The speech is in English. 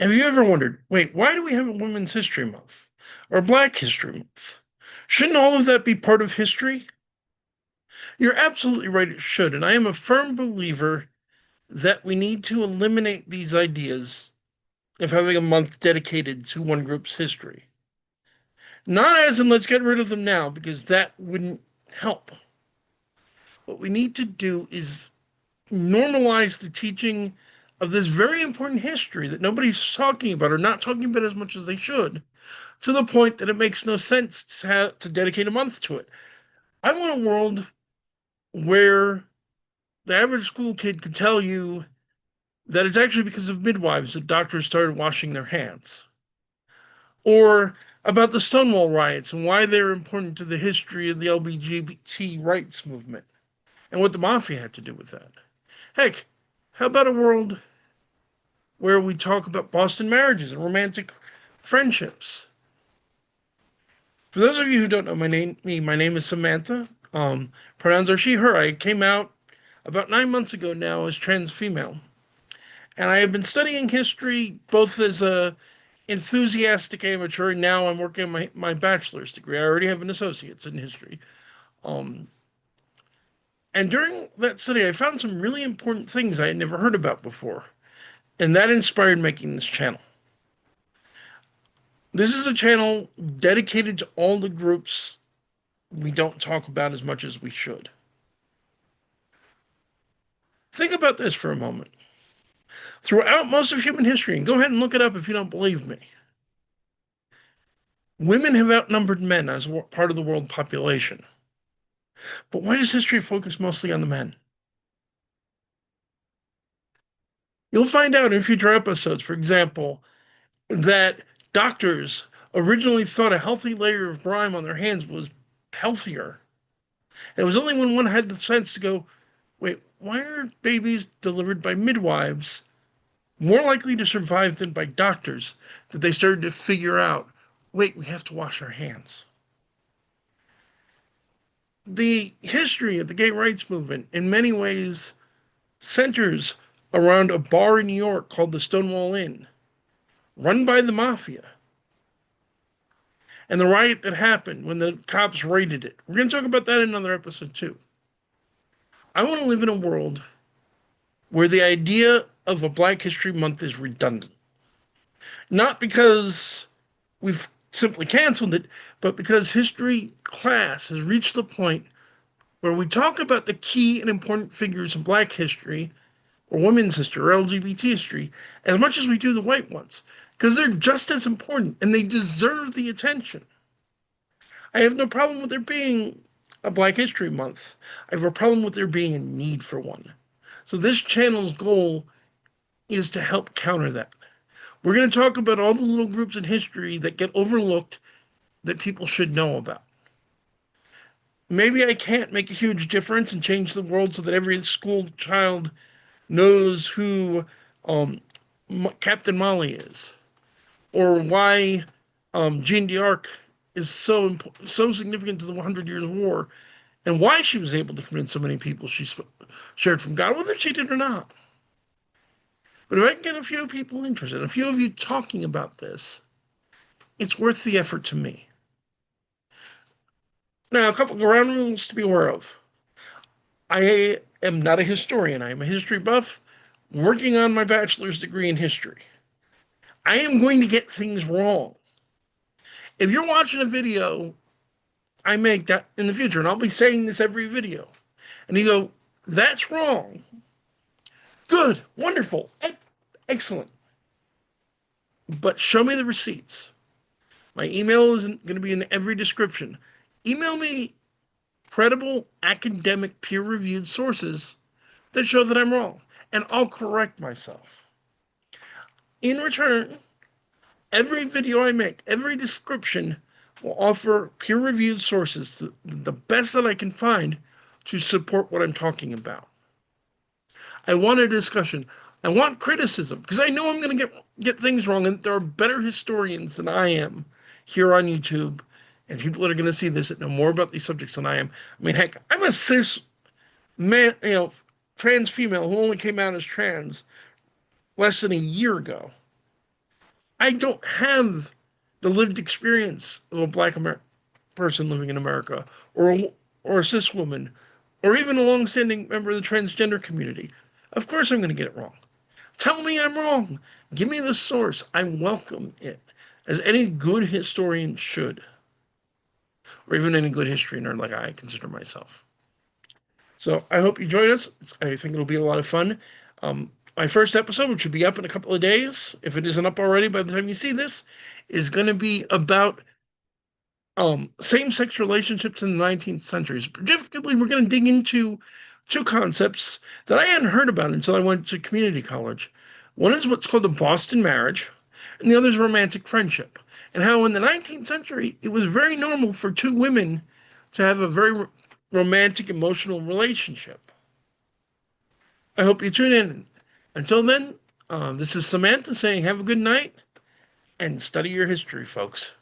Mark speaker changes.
Speaker 1: Have you ever wondered, wait, why do we have a Women's History Month or Black History Month? Shouldn't all of that be part of history? You're absolutely right, it should, and I am a firm believer that we need to eliminate these ideas of having a month dedicated to one group's history. Not as in let's get rid of them now, because that wouldn't help. What we need to do is normalize the teaching of this very important history that nobody's talking about or not talking about as much as they should, to the point that it makes no sense to dedicate a month to it. I want a world where the average school kid could tell you that it's actually because of midwives that doctors started washing their hands, or about the Stonewall riots and why they're important to the history of the LGBT rights movement and what the mafia had to do with that. Heck, how about a world where we talk about Boston marriages and romantic friendships? For those of you who don't know my name is Samantha. Pronouns are she, her. I came out about 9 months ago now as trans female, and I have been studying history both as a enthusiastic amateur, and now I'm working on my bachelor's degree. I already have an associate's in history. Um, and during that study, I found some really important things I had never heard about before, and that inspired making this channel. This is a channel dedicated to all the groups we don't talk about as much as we should. Think about this for a moment. Throughout most of human history, and go ahead and look it up if you don't believe me, women have outnumbered men as part of the world population. But why does history focus mostly on the men? You'll find out in future episodes, for example, that doctors originally thought a healthy layer of grime on their hands was healthier. It was only when one had the sense to go, wait, why are babies delivered by midwives more likely to survive than by doctors, that they started to figure out, wait, we have to wash our hands. The history of the gay rights movement, in many ways, centers around a bar in New York called the Stonewall Inn, run by the mafia, and the riot that happened when the cops raided it. We're going to talk about that in another episode, too. I want to live in a world where the idea of a Black History Month is redundant. Not because we've simply canceled it, but because history class has reached the point where we talk about the key and important figures in Black history, or women's history, or LGBT history, as much as we do the white ones, because they're just as important and they deserve the attention. I have no problem with there being a Black History Month. I have a problem with there being a need for one. So this channel's goal is to help counter that. We're going to talk about all the little groups in history that get overlooked that people should know about. Maybe I can't make a huge difference and change the world so that every school child knows who um, Captain Molly is, or why Jeanne d'Arc is so significant to the 100 Years' War, and why she was able to convince so many people she shared from God, whether she did or not. But if I can get a few people interested, a few of you talking about this, it's worth the effort to me. Now, a couple of ground rules to be aware of. I am not a historian. I am a history buff working on my bachelor's degree in history. I am going to get things wrong. If you're watching a video I make that in the future, and I'll be saying this every video, and you go, that's wrong. Good, wonderful, excellent. But show me the receipts. My email is going to be in every description. Email me credible academic peer reviewed sources that show that I'm wrong, and I'll correct myself. In return, every video I make, every description will offer peer reviewed sources, the best that I can find to support what I'm talking about. I want a discussion. I want criticism because I know I'm going to get things wrong, and there are better historians than I am here on YouTube, and people that are going to see this that know more about these subjects than I am. I mean, heck, I'm a cis man, trans female who only came out as trans less than a year ago. I don't have the lived experience of a person living in America, or a cis woman, or even a long-standing member of the transgender community. Of course, I'm going to get it wrong. Tell me I'm wrong. Give me the source. I welcome it, as any good historian should, or even any good history nerd like I consider myself. So I hope you join us. I think it'll be a lot of fun. My first episode, which should be up in a couple of days, if it isn't up already by the time you see this, is going to be about same-sex relationships in the 19th century. Specifically, we're going to dig into two concepts that I hadn't heard about until I went to community college. One is what's called a Boston marriage, and the other is romantic friendship. And how in the 19th century, it was very normal for two women to have a very romantic, emotional relationship. I hope you tune in. Until then, this is Samantha saying have a good night and study your history, folks.